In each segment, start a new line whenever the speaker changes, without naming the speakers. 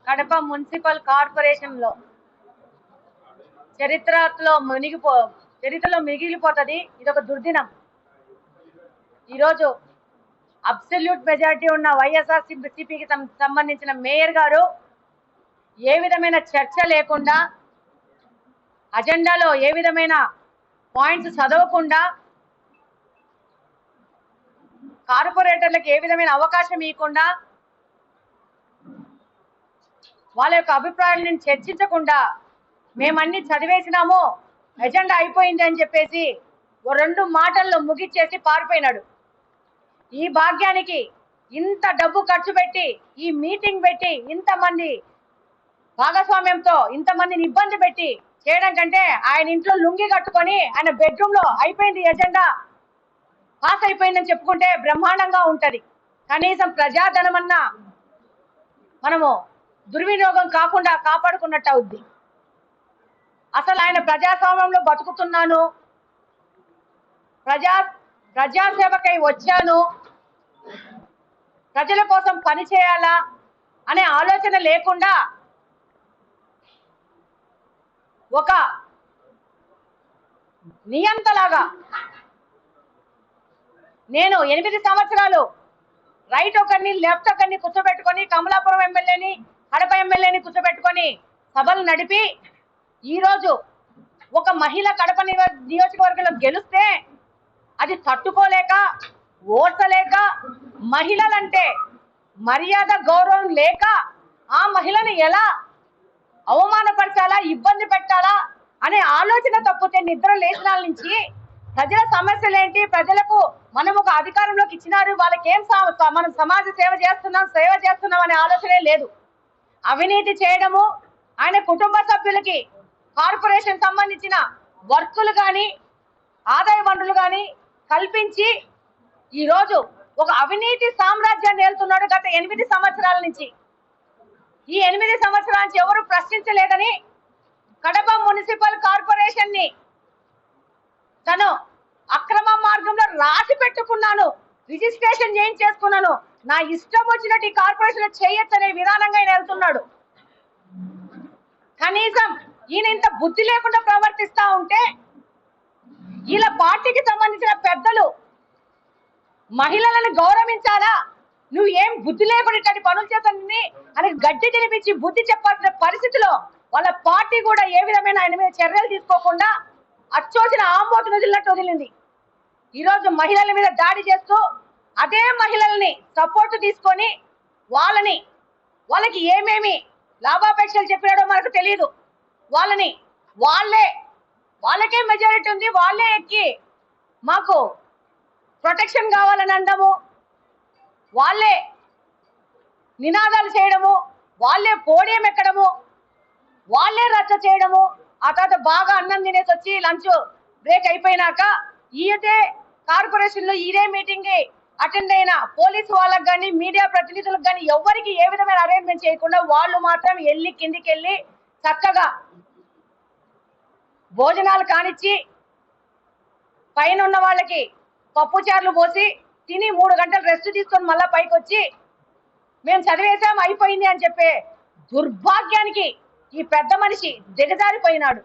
Kadapa municipal corporation లో చరిత్రలో మిగిలిపోతుంది. ఇది ఒక దుర్దినం. ఈరోజు అబ్సల్యూట్ మెజారిటీ ఉన్న వైఎస్ఆర్సీపీకి సంబంధించిన మేయర్ గారు ఏ విధమైన చర్చ లేకుండా, అజెండాలో ఏ విధమైన పాయింట్స్ చదవకుండా, కార్పొరేటర్లకు ఏ విధమైన అవకాశం ఇవ్వకుండా, వాళ్ళ యొక్క అభిప్రాయాలను చర్చించకుండా మేమన్నీ చదివేసినాము, ఎజెండా అయిపోయింది అని చెప్పేసి ఓ 2 మాటల్లో ముగిచ్చేసి పారిపోయినాడు. ఈ భాగ్యానికి ఇంత డబ్బు ఖర్చు పెట్టి, ఈ మీటింగ్ పెట్టి, ఇంతమంది భాగస్వామ్యంతో ఇంతమందిని ఇబ్బంది పెట్టి చేయడం కంటే ఆయన ఇంట్లో లుంగి కట్టుకొని ఆయన బెడ్రూమ్ లో అయిపోయింది, ఎజెండా పాస్ అయిపోయిందని చెప్పుకుంటే బ్రహ్మాండంగా ఉంటది. కనీసం ప్రజాధనమన్నా మనము దుర్వినియోగం కాకుండా కాపాడుకున్నట్టు అవుద్ది. అసలు ఆయన ప్రజాస్వామ్యంలో బతుకుతున్నాను, ప్రజాసేవకై వచ్చాను, ప్రజల కోసం పని చేయాలా అనే ఆలోచన లేకుండా ఒక నియంతలాగా నేను 8 సంవత్సరాలు రైట్ ఒకరిని లెఫ్ట్ ఒకరిని కూర్చోబెట్టుకొని, కమలాపురం ఎమ్మెల్యేని కడప ఎమ్మెల్యేని కూర్చోబెట్టుకొని సభలు నడిపి ఈరోజు ఒక మహిళ కడప నియోజకవర్గంలో గెలిస్తే అది తట్టుకోలేక, ఓర్చలేక, మహిళలంటే మర్యాద గౌరవం లేక ఆ మహిళను ఎలా అవమానపరచాలా, ఇబ్బంది పెట్టాలా అనే ఆలోచన తప్పితే నిద్ర లేచినాల నుంచి ప్రజల సమస్యలు ఏంటి, ప్రజలకు మనం ఒక అధికారంలోకి ఇచ్చినారు, వాళ్ళకి ఏం మనం సమాజ సేవ చేస్తున్నాం అనే ఆలోచనే లేదు. అవినీతి చేయడము, ఆయన కుటుంబ సభ్యులకి కార్పొరేషన్ సంబంధించిన వర్కులు కానీ ఆదాయ వనరులు కానీ కల్పించి ఈరోజు ఒక అవినీతి సామ్రాజ్యాన్ని ఏలుతున్నాడు గత 8 సంవత్సరాల నుంచి. ఈ 8 సంవత్సరాల నుంచి ఎవరు ప్రశ్నించలేదని కడప మున్సిపల్ కార్పొరేషన్ ని తను అక్రమ మార్గంలో రాసి పెట్టుకున్నాను, రిజిస్ట్రేషన్ చేయించేసుకున్నాను, నా ఇష్టం వచ్చినట్టు ఈ కార్పొరేషన్ చేయొచ్చనే విధానంగా ఆయన వెళ్తున్నాడు. కనీసం ఈయన ఇంత బుద్ధి లేకుండా ప్రవర్తిస్తా ఉంటే ఇలా పార్టీకి సంబంధించిన పెద్దలు మహిళలను గౌరవించాలా, నువ్వు ఏం బుద్ధి లేకుండా ఇట్లాంటి పనులు చేస్తానని అని గడ్డి తినిపించి బుద్ధి చెప్పాల్సిన పరిస్థితిలో వాళ్ళ పార్టీ కూడా ఏ విధమైన ఆయన మీద చర్యలు తీసుకోకుండా అచ్చోసిన ఆంబోతును వదిలింది. ఈరోజు మహిళల మీద దాడి చేస్తూ అదే మహిళల్ని సపోర్ట్ తీసుకొని వాళ్ళకి ఏమేమి లాభాపేక్షలు చెప్పినాడో మనకు తెలియదు. వాళ్ళకే మెజారిటీ ఉంది, వాళ్ళే ఎక్కి మాకు ప్రొటెక్షన్ కావాలని అనడము, వాళ్ళే నినాదాలు చేయడము, వాళ్ళే పోడియం ఎక్కడము, వాళ్ళే రచ్చ చేయడము. ఆ తర్వాత బాగా అన్నం తినేసి వచ్చి లంచ్ బ్రేక్ అయిపోయినాక ఇదే కార్పొరేషన్ లో ఇదే మీటింగ్ అటెండ్ అయిన పోలీసు వాళ్ళకి కానీ మీడియా ప్రతినిధులకు కానీ ఎవరికి ఏ విధమైన అరేంజ్మెంట్ చేయకుండా వాళ్ళు మాత్రం కిందికి వెళ్ళి చక్కగా భోజనాలు కానిచ్చి పైన ఉన్న వాళ్ళకి పప్పు చార్లు పోసి తిని 3 గంటలు రెస్ట్ తీసుకొని మళ్ళా పైకి వచ్చి మేము చదివేసాం అయిపోయింది అని చెప్పే దుర్భాగ్యానికి ఈ పెద్ద మనిషి దిగజారిపోయినాడు.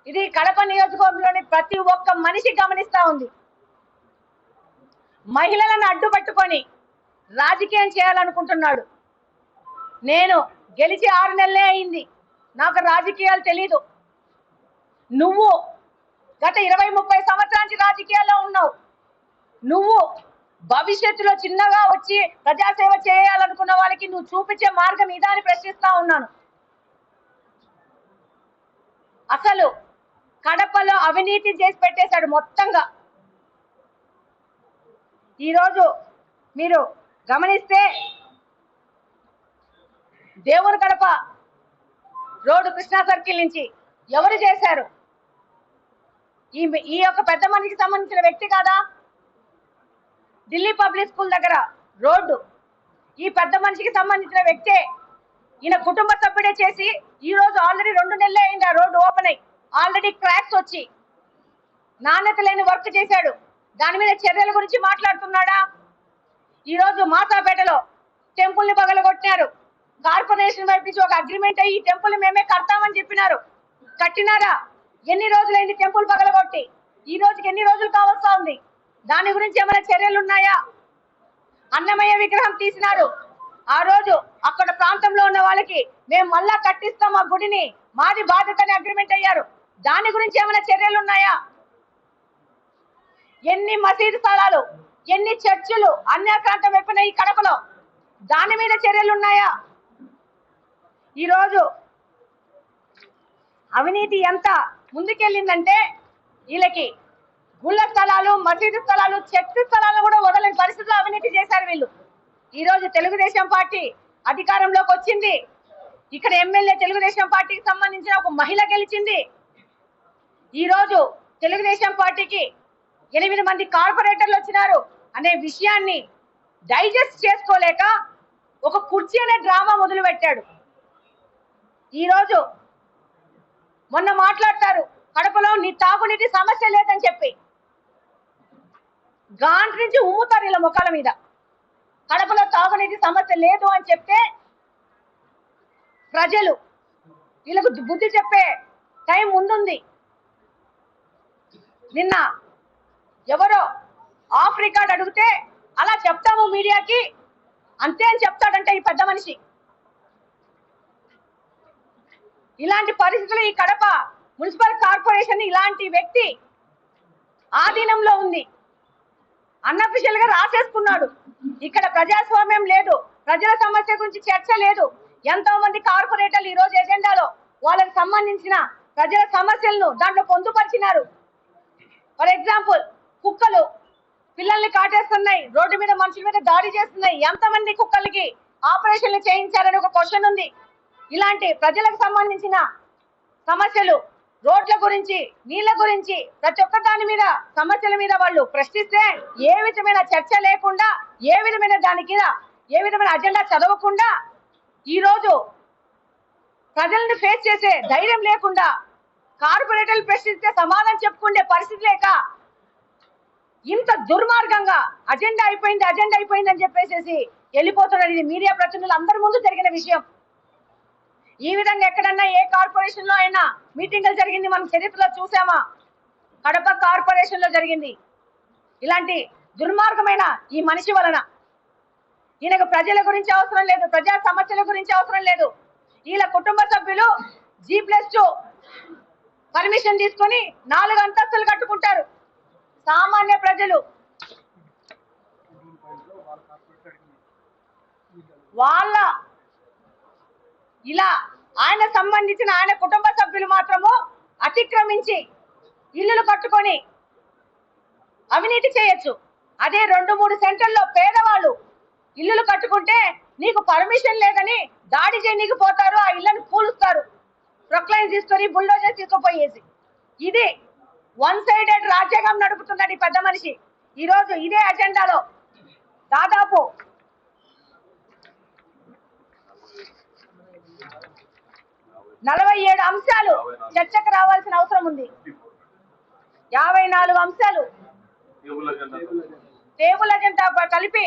ఇది కడప నియోజకవర్గంలోని ప్రతి ఒక్క మనిషి గమనిస్తా ఉంది. మహిళలను అడ్డుపట్టుకొని రాజకీయం చేయాలనుకుంటున్నాడు. నేను గెలిచి 6 నెలలే అయింది, నాకు రాజకీయాలు తెలీదు. నువ్వు గత 20-30 సంవత్సరాల నుంచి రాజకీయాల్లో ఉన్నావు. నువ్వు భవిష్యత్తులో చిన్నగా వచ్చి ప్రజాసేవ చేయాలనుకున్న వాళ్ళకి నువ్వు చూపించే మార్గం ఇదా అని ప్రశ్నిస్తా ఉన్నాను. అసలు కడపలో అవినీతి చేసి పెట్టేశాడు మొత్తంగా. ఈరోజు మీరు గమనిస్తే దేవుని కడప రోడ్డు కృష్ణా సర్కిల్ నుంచి ఎవరు చేశారు? ఈ యొక్క పెద్ద మనిషికి సంబంధించిన వ్యక్తి కాదా? ఢిల్లీ పబ్లిక్ స్కూల్ దగ్గర రోడ్డు ఈ పెద్ద మనిషికి సంబంధించిన వ్యక్తే. ఈయన కుటుంబ సభ్యుడే చేసి ఈ రోజు ఆల్రెడీ 2 నెలలే అయింది ఆ రోడ్డు ఓపెన్ అయ్యి. ఆల్రెడీ క్రాక్స్ వచ్చి నాణ్యత లేని వర్క్ చేశాడు. దాని మీద చర్యల గురించి మాట్లాడుతున్నాడా? ఈ రోజు మాసాపేటలో టెంపుల్ ని పగలగొట్టినారు. కార్పొరేషన్ వైపు నుంచి ఒక అగ్రిమెంట్ అయ్యి టెంపుల్ మేమే కడతామని చెప్పినారు. కట్టినారా? ఎన్ని రోజులైంది టెంపుల్ పగలగొట్టి? ఈ రోజుకి ఎన్ని రోజులు కావస్తా ఉంది? దాని గురించి ఏమైనా చర్యలు ఉన్నాయా? అన్నమయ్య విగ్రహం తీసినారు. ఆ రోజు అక్కడ ప్రాంతంలో ఉన్న వాళ్ళకి మేము మళ్ళా కట్టిస్తాం ఆ గుడిని, మాది బాధ్యతని అగ్రిమెంట్ అయ్యారు. దాని గురించి ఏమైనా చర్యలు ఉన్నాయా? ఎన్ని మసీదు స్థలాలు, ఎన్ని చర్చిలు అన్యాక్రాంతం అయిపోయినాయి ఈ కడపలో, దాని మీద చర్యలు ఉన్నాయా? ఈరోజు అవినీతి ఎంత ముందుకెళ్ళిందంటే వీళ్ళకి గుళ్ళ స్థలాలు, మసీదు స్థలాలు, చర్చి స్థలాలు కూడా వదలని పరిస్థితుల్లో అవినీతి చేశారు వీళ్ళు. ఈరోజు తెలుగుదేశం పార్టీ అధికారంలోకి వచ్చింది. ఇక్కడ ఎమ్మెల్యే తెలుగుదేశం పార్టీకి సంబంధించిన ఒక మహిళ గెలిచింది. ఈరోజు తెలుగుదేశం పార్టీకి 8 మంది కార్పొరేటర్లు వచ్చినారు అనే విషయాన్ని డైజెస్ట్ చేసుకోలేక ఒక కుర్చీ అనే డ్రామా మొదలు పెట్టాడు. ఈరోజు మొన్న మాట్లాడతారు కడపలో నీ తాగునీటి సమస్య లేదని చెప్పి, గాంట్ నుంచి ఉమ్ముతారు వీళ్ళ ముఖాల మీద. కడపలో తాగునీటి సమస్య లేదు అని చెప్తే ప్రజలు వీళ్ళకు బుద్ధి చెప్పే టైం ముందుంది. నిన్న ఎవరో ఆఫ్ రికార్డ్ అడిగితే అలా చెప్తాము మీడియాకి అంతే అని చెప్తాడంటే ఈ పెద్ద మనిషి. ఇలాంటి పరిస్థితులు ఈ కడప మున్సిపల్ కార్పొరేషన్ ఇలాంటి వ్యక్తి ఆధీనంలో ఉంది. అన్అఫిషియల్ గా రాసేసుకున్నాడు. ఇక్కడ ప్రజాస్వామ్యం లేదు, ప్రజల సమస్య గురించి చర్చ లేదు. ఎంతో మంది కార్పొరేటర్లు ఈ రోజు ఎజెండాలో వాళ్ళకి సంబంధించిన ప్రజల సమస్యలను దాంట్లో పొందుపరిచినారు. ఫర్ ఎగ్జాంపుల్, కుక్కలు పిల్లల్ని కాటేస్తున్నాయి, రోడ్డు మీద మనుషుల మీద దాడి చేస్తున్నాయి. ఎంతమంది కుక్కలకి ఆపరేషన్లు చేయించారని ఒక క్వశ్చన్ ఉంది. ఇలాంటి ప్రజలకు సంబంధించిన సమస్యలు, రోడ్ల గురించి, నీళ్ల గురించి, ప్రతి ఒక్క దాని మీద సమస్యల మీద వాళ్ళు ప్రశ్నిస్తే ఏ విధమైన చర్చ లేకుండా, ఏ విధమైన దానికి ఏ విధమైన అజెండా చదవకుండా ఈ రోజు ప్రజలను ఫేస్ చేసే ధైర్యం లేకుండా, కార్పొరేటర్లు ప్రశ్నిస్తే సమాధానం చెప్పుకునే పరిస్థితి లేక ఇంత దుర్మార్గంగా అజెండా అయిపోయింది అని చెప్పేసి వెళ్ళిపోతున్నారు. ఇది మీడియా ప్రతినిధులు అందరి ముందు జరిగిన విషయం. ఈ విధంగా ఎక్కడన్నా ఏ కార్పొరేషన్ లో అయినా మీటింగులు జరిగింది మనం చరిత్రలో చూసామా? కడప కార్పొరేషన్ లో జరిగింది. ఇలాంటి దుర్మార్గమైన ఈ మనిషి వలన ఈయనకు ప్రజల గురించి అవసరం లేదు, ప్రజా సమస్యల గురించి అవసరం లేదు. వీళ్ళ కుటుంబ సభ్యులు G+2 పర్మిషన్ తీసుకొని 4 అంతస్తులు కట్టుకుంటారు. సామాన్య ప్రజలు వాళ్ళ ఇలా ఆయన సంబంధించిన ఆయన కుటుంబ సభ్యులు మాత్రము అతిక్రమించి ఇల్లులు కట్టుకొని అవినీతి చేయొచ్చు. అదే 2-3 సెంటర్లో పేదవాళ్ళు ఇల్లులు కట్టుకుంటే నీకు పర్మిషన్ లేదని దాడి చేయనీకి పోతారు, ఆ ఇళ్లను కూలుస్తారు, ప్రొక్లైన్ తీసుకొని బుల్డోజర్ తీసుకుపోయేసి. ఇది 1 సైడెడ్ రాజ్యాంగం నడుపుతున్నాడు ఈ పెద్ద మనిషి. ఈరోజు ఇదే అజెండాలో దాదాపు 47 అంశాలు చర్చకు రావాల్సిన అవసరం ఉంది. 54 అంశాలు టేబుల్ అజెండా కలిపి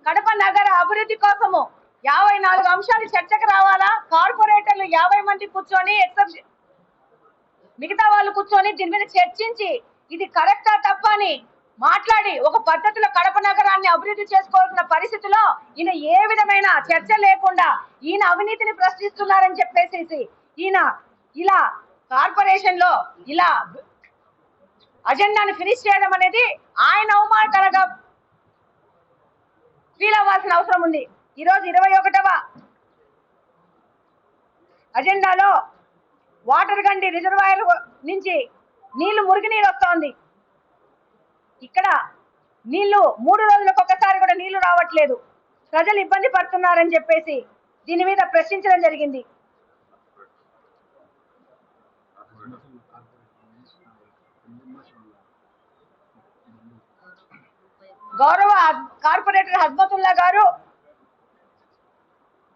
కడప నగర అభివృద్ధి కోసము 54 అంశాలు చర్చకు రావాలా? కార్పొరేటర్లు 50 మంది కూర్చొని మిగతా వాళ్ళు కూర్చొని దీని మీద చర్చించి ఇది కరెక్టా తప్ప అని మాట్లాడి ఒక పద్ధతిలో కడప నగరాన్ని అభివృద్ధి చేసుకోవాల్సిన పరిస్థితిలో ఈయన ఏ విధమైన చర్చ లేకుండా ఈయన అవినీతిని ప్రశ్నిస్తున్నారని చెప్పేసి ఈయన ఇలా కార్పొరేషన్ లో ఇలా అజెండాని ఫినిష్ చేయడం అనేది ఆయన అవమానకరంగా ఫీల్ అవ్వాల్సిన అవసరం ఉంది. ఈరోజు 21వ అజెండాలో వాటర్ గండి రిజర్వాయర్ నుంచి నీళ్లు మురుగునీరు వస్తోంది. ఇక్కడ నీళ్లు 3 రోజులకు ఒకసారి కూడా నీళ్లు రావట్లేదు, ప్రజలు ఇబ్బంది పడుతున్నారని చెప్పేసి దీని మీద ప్రశ్నించడం జరిగింది. గౌరవ కార్పొరేటర్ హస్మతుల్లా గారు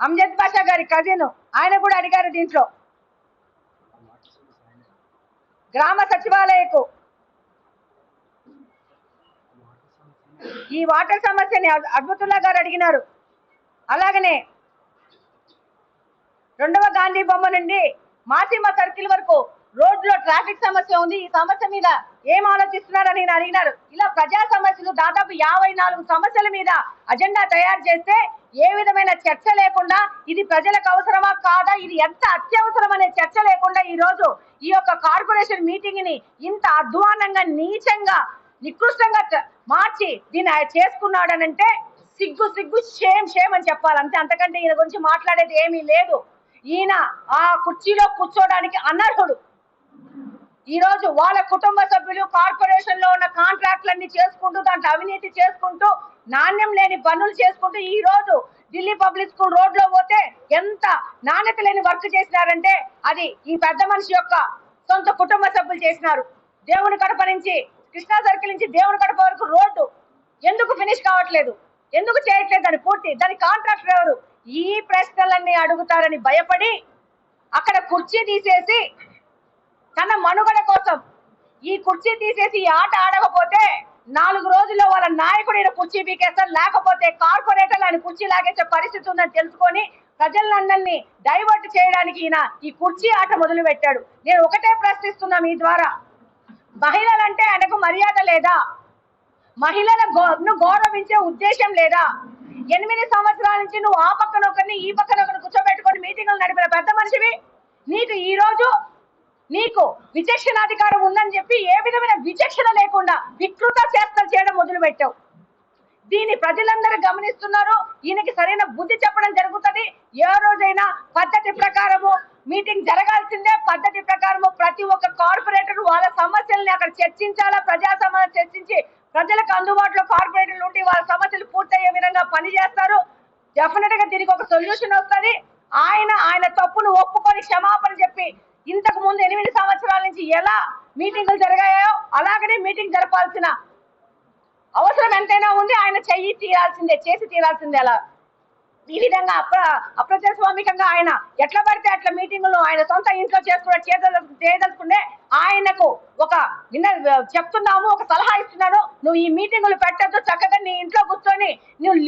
అమ్జద్ బాషా గారి కజిన్, ఆయన కూడా అడిగారు దీంట్లో గ్రామ సచివాలయకు ఈ వాటర్ సమస్యని హస్మతుల్లా గారు అడిగినారు. అలాగనే 2వ గాంధీ బొమ్మ నుండి మాసీమ సర్కిల్ వరకు రోడ్లో ట్రాఫిక్ సమస్య ఉంది, ఈ సమస్య మీద ఏం ఆలోచిస్తున్నారని నేను అడిగినారు. ఇలా ప్రజా సమస్యలు దాదాపు 54 సమస్యల మీద అజెండా తయారు చేస్తే ఏ విధమైన చర్చ లేకుండా ఇది ప్రజలకు అవసరమా కాదా, ఇది ఎంత అత్యవసరం అనే చర్చ లేకుండా ఈ రోజు ఈ యొక్క కార్పొరేషన్ మీటింగ్ ని ఇంత అధ్వానంగా నీచంగా నికృష్టంగా మార్చి దీన్ని చేసుకున్నాడనంటే సిగ్గు సిగ్గు షేమ్ అని చెప్పాలి అంతే. అంతకంటే ఈయన గురించి మాట్లాడేది ఏమీ లేదు. ఈయన ఆ కుర్చీలో కూర్చోడానికి అనర్హుడు. ఈ రోజు వాళ్ళ కుటుంబ సభ్యులు కార్పొరేషన్ లో ఉన్న కాంట్రాక్ట్లన్నీ చేసుకుంటూ దాంట్లో అవినీతి చేసుకుంటూ నాణ్యం లేని పనులు చేసుకుంటూ ఈ రోజు ఢిల్లీ పబ్లిక్ స్కూల్ రోడ్ లో పోతే ఎంత నాణ్యత లేని వర్క్ చేసినారంటే అది ఈ పెద్ద మనిషి యొక్క సొంత కుటుంబ సభ్యులు చేసినారు. దేవుని కడప నుంచి కృష్ణా సర్కిల్ నుంచి దేవుని కడప వరకు రోడ్డు ఎందుకు ఫినిష్ కావట్లేదు, ఎందుకు చేయట్లేదు దాని పూర్తి, దాని కాంట్రాక్టర్ ఎవరు, ఈ ప్రశ్నలన్నీ అడుగుతారని భయపడి అక్కడ కుర్చీ తీసేసి తన మనుగడ కోసం ఈ కుర్చీ తీసేసి ఈ ఆట ఆడకపోతే 4 రోజుల్లో వాళ్ళ నాయకుడు ఈయన కుర్చీ పీకేస్తారు, లేకపోతే కార్పొరేటర్లు ఆయన కుర్చీ లాగేసే పరిస్థితి ఉందని తెలుసుకొని ప్రజలందరినీ డైవర్ట్ చేయడానికి ఈయన ఈ కుర్చీ ఆట మొదలు పెట్టాడు. నేను ఒకటే ప్రశ్నిస్తున్నా మీ ద్వారా, మహిళలంటే ఆయనకు మర్యాద లేదా, మహిళలను గౌరవించే ఉద్దేశం లేదా? 8 సంవత్సరాల నుంచి నువ్వు ఆ పక్కన ఒకరిని ఈ పక్కన ఒకరిని కూర్చోబెట్టుకొని మీటింగులు నడిపిన పెద్ద మనిషివి, నీకు ఈ రోజు నీకు విచక్షణాధికారం ఉందని చెప్పి ఏ విధమైన విచక్షణ లేకుండా వికృత చేష్టలు చేయడం మొదలు పెట్టావు. దీన్ని ప్రజలందరూ గమనిస్తున్నారు. ఈయనకి సరైన బుద్ధి చెప్పడం జరుగుతుంది. ఏ రోజైనా పద్ధతి ప్రకారము మీటింగ్ జరగాల్సిందే. పద్ధతి ప్రకారము ప్రతి ఒక్క కార్పొరేటర్ వాళ్ళ సమస్యల్ని అక్కడ చర్చించాలా, ప్రజా సమస్యలు చర్చించి ప్రజలకు అందుబాటులో కార్పొరేటర్లు ఉంటే వాళ్ళ సమస్యలు పూర్తయ్యే విధంగా పనిచేస్తారు. డెఫినెట్ గా దీనికి ఒక సొల్యూషన్ వస్తుంది. ఆయన తప్పును ఒప్పుకొని క్షమాపణ చెప్పి ఇంతకు ముందు 8 సంవత్సరాల నుంచి ఎలా మీటింగులు జరిగాయో అలాగనే మీటింగ్ జరపాల్సిన అవసరం ఎంతైనా ఉంది. ఆయన చేసి తీరాల్సిందే. అలా ఈ విధంగా అప్రజాస్వామికంగా ఆయన ఎట్లా పడితే అట్లా మీటింగులు ఆయన సొంత ఇంట్లో చేయదలుచుకుంటే ఆయనకు ఒక చెప్తున్నాము, ఒక సలహా ఇస్తున్నాను, నువ్వు ఈ మీటింగులు పెట్టద్దు, చక్కగా నీ ఇంట్లో కూర్చొని నువ్వు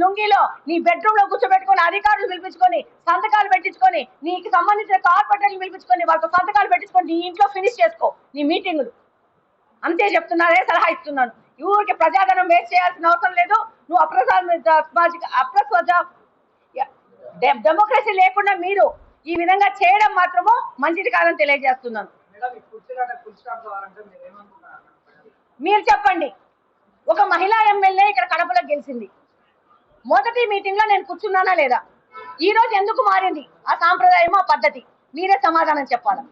లుంగిలో నీ బెడ్రూమ్ లో కూర్చోబెట్టుకొని అధికారులు పిలిపించుకొని సంతకాలు పెట్టించుకొని నీకు సంబంధించిన కార్పొరేటర్లు పిలిపించుకొని వాళ్ళతో సంతకాలు పెట్టించుకొని నీ ఇంట్లో ఫినిష్ చేసుకో నీ మీటింగులు. అంతే చెప్తున్నారే, సలహా ఇస్తున్నాను. ఊరికి ప్రజాధనం వేస్ట్ చేయాల్సిన అవసరం లేదు. నువ్వు డెమోక్రసీ లేకుండా మీరు ఈ విధంగా చేయడం మాత్రము మంచిది కాదని తెలియజేస్తున్నాను. మీరు చెప్పండి, ఒక మహిళా ఎమ్మెల్యే ఇక్కడ కడపలో గెలిచింది, మొదటి మీటింగ్ లో నేను కూర్చున్నానా లేదా? ఈ రోజు ఎందుకు మారింది ఆ సాంప్రదాయం, ఆ పద్ధతి? మీరే సమాధానం చెప్పాలి.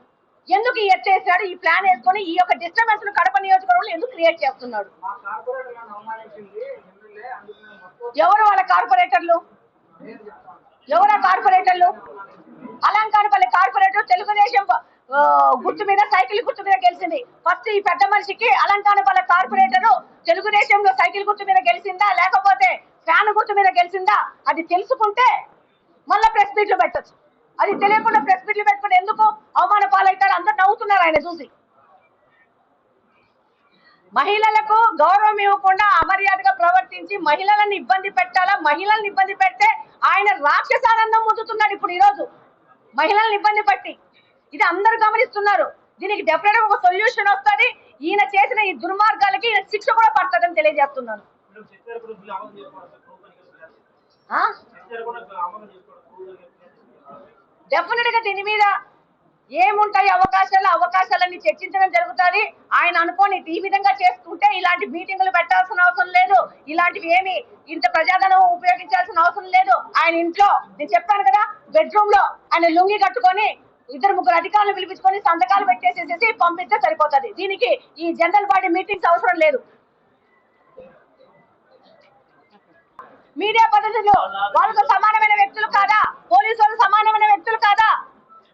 ఎందుకు ఈ ఎత్తేసాడు, ఈ ప్లాన్ వేసుకొని ఈ యొక్క డిస్టర్బెన్స్ ను కడప నియోజకవర్గంలో ఎందుకు క్రియేట్ చేస్తున్నాడు? ఎవరు వాళ్ళ కార్పొరేటర్లు? ఎవరా కార్పొరేటర్లు? అలంకారపల్లి కార్పొరేటర్ తెలుగుదేశం గుర్తు మీద సైకిల్ గుర్తు మీద గెలిచింది. ఫస్ట్ ఈ పెద్ద మనిషికి అలంకారపల్లి కార్పొరేటర్ తెలుగుదేశంలో సైకిల్ గుర్తు మీద గెలిచిందా లేకపోతే ఫ్యాన్ గుర్తు మీద గెలిచిందా? అది తెలుసుకుంటే మళ్ళీ ప్రెస్ మీట్లు పెట్టచ్చు. అది తెలియకుండా ప్రెస్ మీట్లు పెట్టుకుంటే ఎందుకు అవమాన పాలవుతారు? అందరు నవ్వుతున్నారు ఆయన చూసి. మహిళలకు గౌరవం ఇవ్వకుండా అమర్యాదగా ప్రవర్తించి మహిళలను ఇబ్బంది పెట్టాలా? మహిళలను ఇబ్బంది పెడితే ఆయన రాక్షసానందం పొందుతున్నాడు ఇప్పుడు. ఈ రోజు మహిళలను ఇబ్బంది పెట్టి ఇది అందరూ గమనిస్తున్నారు. దీనికి డెఫినెట్ ఒక సొల్యూషన్ వస్తుంది. ఈయన చేసిన ఈ దుర్మార్గాలకి ఈయన శిక్ష కూడా పడుతుందని తెలియజేస్తున్నాను. డెఫినెట్ గా దీని మీద ఏముంటాయి అవకాశాలన్నీ చర్చించడం జరుగుతుంది. ఆయన అనుకోని ఈ విధంగా చేసుకుంటే ఇలాంటి మీటింగులు పెట్టాల్సిన అవసరం లేదు, ఇలాంటివి ఏమి ఇంత ప్రజాధనం ఉపయోగించాల్సిన అవసరం లేదు. ఆయన ఇంట్లో నేను చెప్పాను కదా, బెడ్రూమ్ లో ఆయన లుంగి కట్టుకొని 2-3 అధికారులు పిలిపించుకొని సంతకాలు పెట్టేసేసి పంపిస్తే సరిపోతుంది. దీనికి ఈ జనరల్ బాడీ మీటింగ్స్ అవసరం లేదు. మీడియా ప్రతినిధులు వాళ్ళతో సమానమైన వ్యక్తులు కాదా? పోలీసు వాళ్ళు సమానమైన వ్యక్తులు కాదా?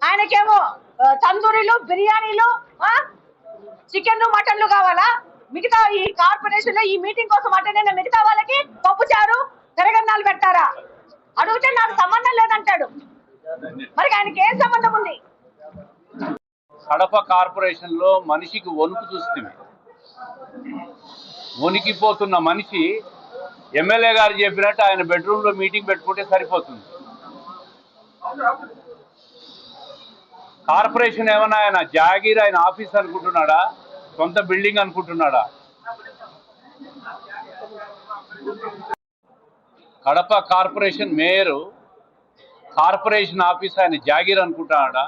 ఆయనకేమో తందూరీలు, బిర్యానీలు, చికెన్లు, మటన్లు కావాలా? మిగతా ఈ కార్పొరేషన్ లో ఈ మీటింగ్ కోసం అటెండ్ అయిన మిగతా వాళ్ళకి పప్పుచారు, తెరగన్నాలు పెట్టారా? అడిగితే నాకు సంబంధం లేదంటాడు. మరి ఆయనకి ఏం సంబంధం ఉంది?
కడప కార్పొరేషన్ లో మనిషికి వణుకు చూస్తుంది. వణికిపోతున్న మనిషి ఎమ్మెల్యే గారు చెప్పినట్టు ఆయన బెడ్రూమ్ లో మీటింగ్ పెట్టుకుంటే సరిపోతుంది. కార్పొరేషన్ ఏమన్నా ఆయన జాగీర్, ఆయన ఆఫీస్ అనుకుంటున్నాడా? సొంత బిల్డింగ్ అనుకుంటున్నాడా? Kadapa corporation mayor corporation office ఆయన జాగీర్ అనుకుంటున్నాడా?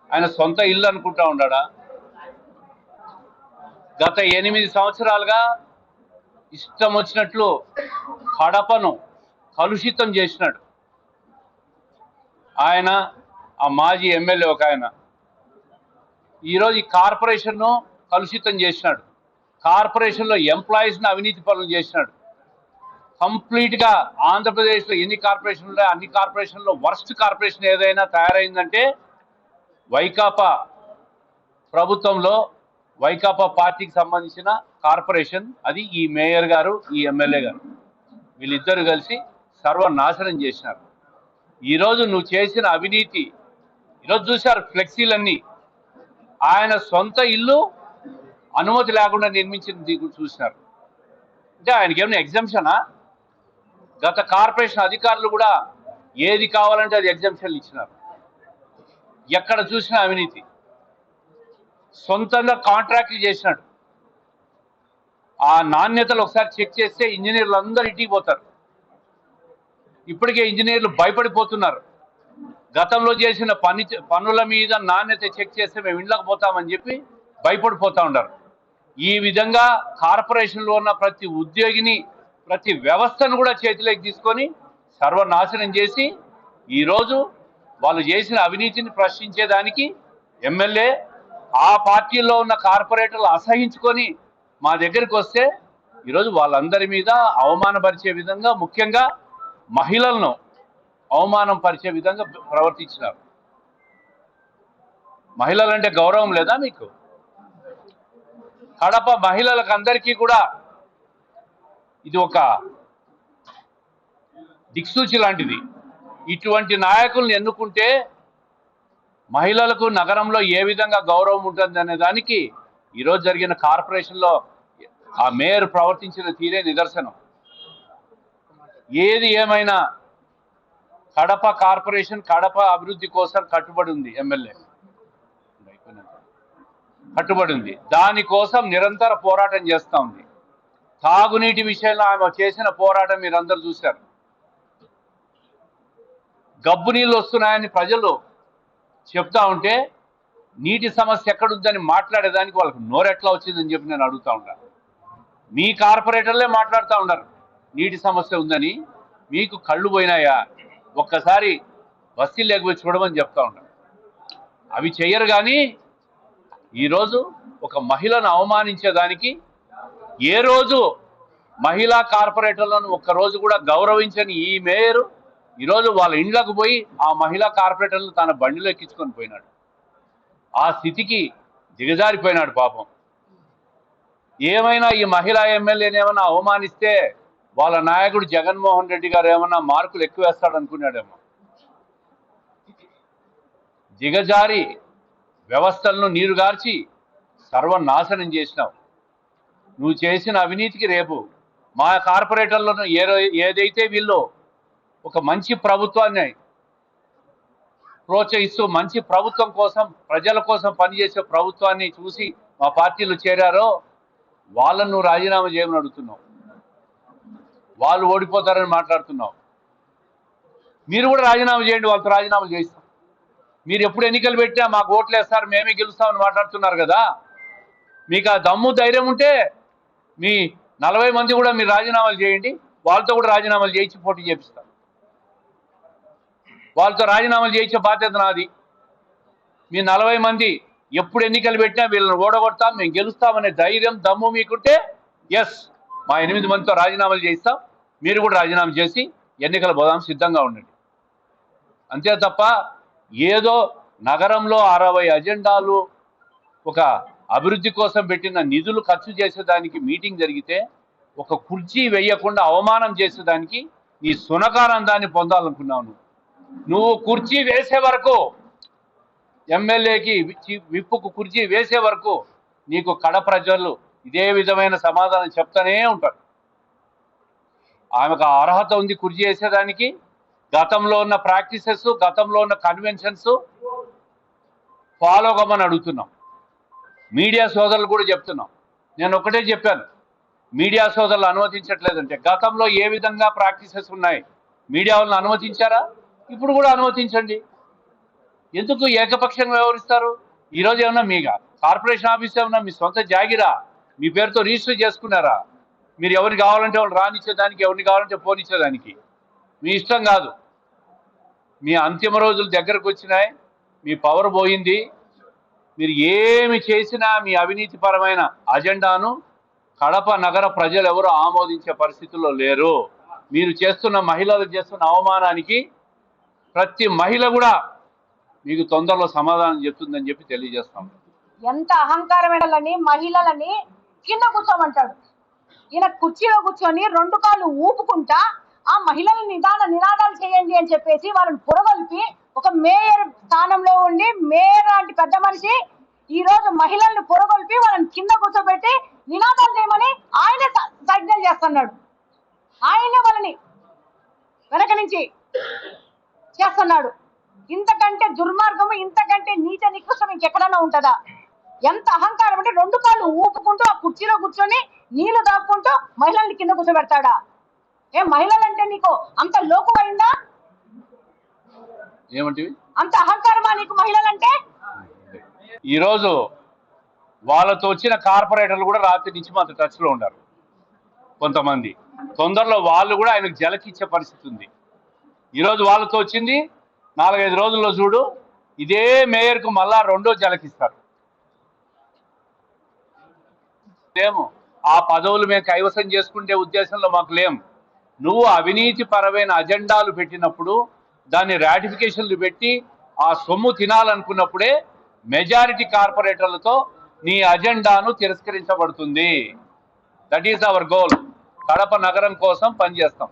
ఆయన సొంత ఇల్లు అనుకుంటా ఉన్నాడా? గత 8 సంవత్సరాలుగా ఇష్టం వచ్చినట్లు కడపను కలుషితం చేసినాడు ఆయన. ఆ మాజీ ఎమ్మెల్యే ఒక ఆయన ఈరోజు ఈ కార్పొరేషన్ను కలుషితం చేసినాడు. కార్పొరేషన్లో ఎంప్లాయీస్ని అవినీతి పనులు చేసినాడు. కంప్లీట్గా ఆంధ్రప్రదేశ్లో ఎన్ని కార్పొరేషన్లు ఉన్నాయో అన్ని కార్పొరేషన్లో వర్స్ట్ కార్పొరేషన్ ఏదైనా తయారైందంటే వైకాపా ప్రభుత్వంలో వైకాపా పార్టీకి సంబంధించిన కార్పొరేషన్. అది ఈ మేయర్ గారు, ఈ ఎమ్మెల్యే గారు వీళ్ళిద్దరూ కలిసి సర్వనాశనం చేసినారు. ఈరోజు నువ్వు చేసిన అవినీతి ఈరోజు చూశారు. ఫ్లెక్సీలన్నీ ఆయన సొంత ఇల్లు అనుమతి లేకుండా నిర్మించింది చూసినారు. అంటే ఆయనకి ఏమైనా ఎగ్జంప్షనా? గత కార్పొరేషన్ అధికారులు కూడా ఏది కావాలంటే అది ఎగ్జంప్షన్లు ఇచ్చినారు. ఎక్కడ చూసినా అవినీతి. సొంతంగా కాంట్రాక్ట్లు చేసినాడు. ఆ నాణ్యతలు ఒకసారి చెక్ చేస్తే ఇంజనీర్లు అందరూ ఇంటికి పోతారు. ఇప్పటికే ఇంజనీర్లు భయపడిపోతున్నారు. గతంలో చేసిన పనుల మీద నాణ్యత చెక్ చేస్తే మేము ఇంట్లోకి పోతామని చెప్పి భయపడిపోతూ ఉన్నారు. ఈ విధంగా కార్పొరేషన్లో ఉన్న ప్రతి ఉద్యోగిని, ప్రతి వ్యవస్థను కూడా చేతిలోకి తీసుకొని సర్వనాశనం చేసి ఈరోజు వాళ్ళు చేసిన అవినీతిని ప్రశ్నించేదానికి ఎమ్మెల్యే ఆ పార్టీలో ఉన్న కార్పొరేటర్లు అసహించుకొని మా దగ్గరికి వస్తే ఈరోజు వాళ్ళందరి మీద అవమానపరిచే విధంగా, ముఖ్యంగా మహిళలను అవమానం పరిచే విధంగా ప్రవర్తించినారు. మహిళలంటే గౌరవం లేదా మీకు? కడప మహిళలకు అందరికీ కూడా ఇది ఒక దిక్సూచి లాంటిది. ఇటువంటి నాయకులను ఎన్నుకుంటే మహిళలకు నగరంలో ఏ విధంగా గౌరవం ఉంటుంది అనే దానికి ఈరోజు జరిగిన కార్పొరేషన్లో ఆ మేయర్ ప్రవర్తించిన తీరే నిదర్శనం. ఏది ఏమైనా కడప కార్పొరేషన్ కడప అభివృద్ధి కోసం కట్టుబడి ఉంది. ఎమ్మెల్యే కట్టుబడి ఉంది. దానికోసం నిరంతర పోరాటం చేస్తూ ఉంది. తాగునీటి విషయంలో ఆమె చేసిన పోరాటం మీరందరూ చూశారు. గబ్బు నీళ్ళు వస్తున్నాయని ప్రజలు చెప్తా ఉంటే నీటి సమస్య ఎక్కడుందని మాట్లాడేదానికి వాళ్ళకి నోరెట్లా వచ్చిందని చెప్పి నేను అడుగుతా ఉంటాను. మీ కార్పొరేటర్లే మాట్లాడుతూ ఉన్నారు నీటి సమస్య ఉందని. మీకు కళ్ళు పోయినాయా? ఒక్కసారి బస్తీ లేకపోయి చూడమని చెప్తా ఉంటాను. అవి చెయ్యరు. కానీ ఈరోజు ఒక మహిళను అవమానించేదానికి, ఏ రోజు మహిళా కార్పొరేటర్లను ఒక్కరోజు కూడా గౌరవించని ఈ మేయరు ఈరోజు వాళ్ళ ఇండ్లకు పోయి ఆ మహిళా కార్పొరేటర్లు తన బండిలో ఎక్కించుకొని పోయినాడు. ఆ స్థితికి దిగజారిపోయినాడు పాపం. ఏమైనా ఈ మహిళా ఎమ్మెల్యేని ఏమైనా అవమానిస్తే వాళ్ళ నాయకుడు జగన్మోహన్ రెడ్డి గారు ఏమన్నా మార్కులు ఎక్కువ వేస్తాడు అనుకున్నాడేమో. దిగజారి వ్యవస్థలను నీరుగార్చి సర్వనాశనం చేసినావు. నువ్వు చేసిన అవినీతికి రేపు మా కార్పొరేటర్లను ఏదైతే వీళ్ళు ఒక మంచి ప్రభుత్వాన్ని ప్రోత్సహిస్తూ మంచి ప్రభుత్వం కోసం, ప్రజల కోసం పనిచేసే ప్రభుత్వాన్ని చూసి మా పార్టీలో చేరారో వాళ్ళను నువ్వు రాజీనామా చేయమని అడుగుతున్నావు. వాళ్ళు ఓడిపోతారని మాట్లాడుతున్నావు. మీరు కూడా రాజీనామా చేయండి, వాళ్ళతో రాజీనామా చేయిస్తాం. మీరు ఎప్పుడు ఎన్నికలు పెట్టినా మాకు ఓట్లు వేస్తారు, మేమే గెలుస్తామని మాట్లాడుతున్నారు కదా. మీకు ఆ దమ్ము ధైర్యం ఉంటే మీ 40 మంది కూడా మీరు రాజీనామాలు చేయండి, వాళ్ళతో కూడా రాజీనామాలు చేయించి పోటీ చేపిస్తాం. వాళ్ళతో రాజీనామాలు చేయించే బాధ్యత నాది. మీ 40 మంది ఎప్పుడు ఎన్నికలు పెట్టినా వీళ్ళని ఓడగొడతాం, మేము గెలుస్తామనే ధైర్యం దమ్ము మీకుంటే ఎస్, మా 8 మందితో రాజీనామాలు చేయిస్తాం. మీరు కూడా రాజీనామా చేసి ఎన్నికలు పోదాం, సిద్ధంగా ఉండండి. అంతే తప్ప ఏదో నగరంలో 60 అజెండాలు, ఒక అభివృద్ధి కోసం పెట్టిన నిధులు ఖర్చు చేసేదానికి మీటింగ్ జరిగితే ఒక కుర్చీ వేయకుండా అవమానం చేసేదానికి నీ సునకానందాన్ని పొందాలనుకున్నావు. నువ్వు కుర్చీ వేసే వరకు, ఎమ్మెల్యేకి విప్పుకు కుర్చీ వేసే వరకు నీకు కడప ప్రజలు ఇదే విధమైన సమాధానం చెప్తానే ఉంటారు. ఆమెకు అర్హత ఉంది కుర్చీ వేసేదానికి. గతంలో ఉన్న ప్రాక్టీసెస్, గతంలో ఉన్న కన్వెన్షన్స్ ఫాలో కమ్మని అడుగుతున్నాం. మీడియా సోదరులు కూడా చెప్తున్నాం. నేను ఒకటే చెప్పాను, మీడియా సోదరులు అనుమతించట్లేదంటే గతంలో ఏ విధంగా ప్రాక్టీసెస్ ఉన్నాయి, మీడియా వాళ్ళని అనుమతించారా? ఇప్పుడు కూడా అనుమతించండి. ఎందుకు ఏకపక్షంగా వ్యవహరిస్తారు? ఈరోజు ఏమన్నా మీ కార్పొరేషన్ ఆఫీస్ ఏమన్నా మీ సొంత జాగిరా, మీ పేరుతో రిజిస్టర్ చేసుకున్నారా? మీరు ఎవరిని కావాలంటే వాళ్ళు రానిచ్చేదానికి, ఎవరిని కావాలంటే పోనిచ్చేదానికి మీ ఇష్టం కాదు. మీ అంతిమ రోజులు దగ్గరకు వచ్చినాయి, మీ పవర్ పోయింది. మీరు ఏమి చేసినా మీ అవినీతిపరమైన అజెండాను కడప నగర ప్రజలు ఎవరు ఆమోదించే పరిస్థితుల్లో లేరు. మీరు చేస్తున్న, మహిళలకు చేస్తున్న అవమానానికి ప్రతి మహిళ కూడా మీకు తొందరలో సమాధానం చెప్తుందని చెప్పి తెలియజేస్తాం.
ఎంత అహంకారమైన మహిళలని కింద కూర్చోమంటాడు. ఈయన కుర్చీలో కూర్చొని 2 కాళ్ళు ఊపుకుంటా ఆ మహిళల్ని నినాదాలు చేయండి అని చెప్పేసి వాళ్ళని పొరగొల్పి, ఒక మేయర్ స్థానంలో ఉండి మేయర్ లాంటి పెద్ద మనిషి ఈ రోజు మహిళల్ని పొరగొల్పి వాళ్ళని కింద కూర్చోబెట్టి నినాదాలు చేయమని ఆయనే సైగ్నల్ చేస్తున్నాడు. ఆయనే వాళ్ళని వెనక నుంచి చేస్తున్నాడు. ఇంతకంటే దుర్మార్గము, ఇంతకంటే నీచ నికృష్టం ఇంకెక్కడన్నా ఉంటుందా? ఎంత అహంకారం అంటే 2 కాళ్ళు ఊపుకుంటూ ఆ కుర్చీలో కూర్చొని నీళ్లు దాక్కుంటూ మహిళల్ని కింద కూర్చోబెడతాడా? ఏ మహిళలంటే నీకు అంత లోకు అయిందా?
ఏమంటే
అంత అహంకారమా నీకు మహిళలంటే?
ఈరోజు వాళ్ళతో వచ్చిన కార్పొరేటర్లు కూడా రాత్రి నుంచి మాతో టచ్లో ఉన్నారు. కొంతమంది తొందరలో వాళ్ళు కూడా ఆయనకు జలకిచ్చే పరిస్థితి ఉంది. ఈరోజు వాళ్ళతో వచ్చింది, 4-5 రోజుల్లో చూడు ఇదే మేయర్కు మళ్ళా 2వ జలకిస్తారు. లేము, ఆ పదవులు మేము కైవసం చేసుకుంటే ఉద్దేశంలో మాకు లేం. నువ్వు అవినీతి పరమైన అజెండాలు పెట్టినప్పుడు, దాన్ని రాటిఫికేషన్లు పెట్టి ఆ సొమ్ము తినాలనుకున్నప్పుడే మెజారిటీ కార్పొరేటర్లతో నీ అజెండాను తిరస్కరించబడుతుంది. That is our goal. Kadapa నగరం కోసం పనిచేస్తాం.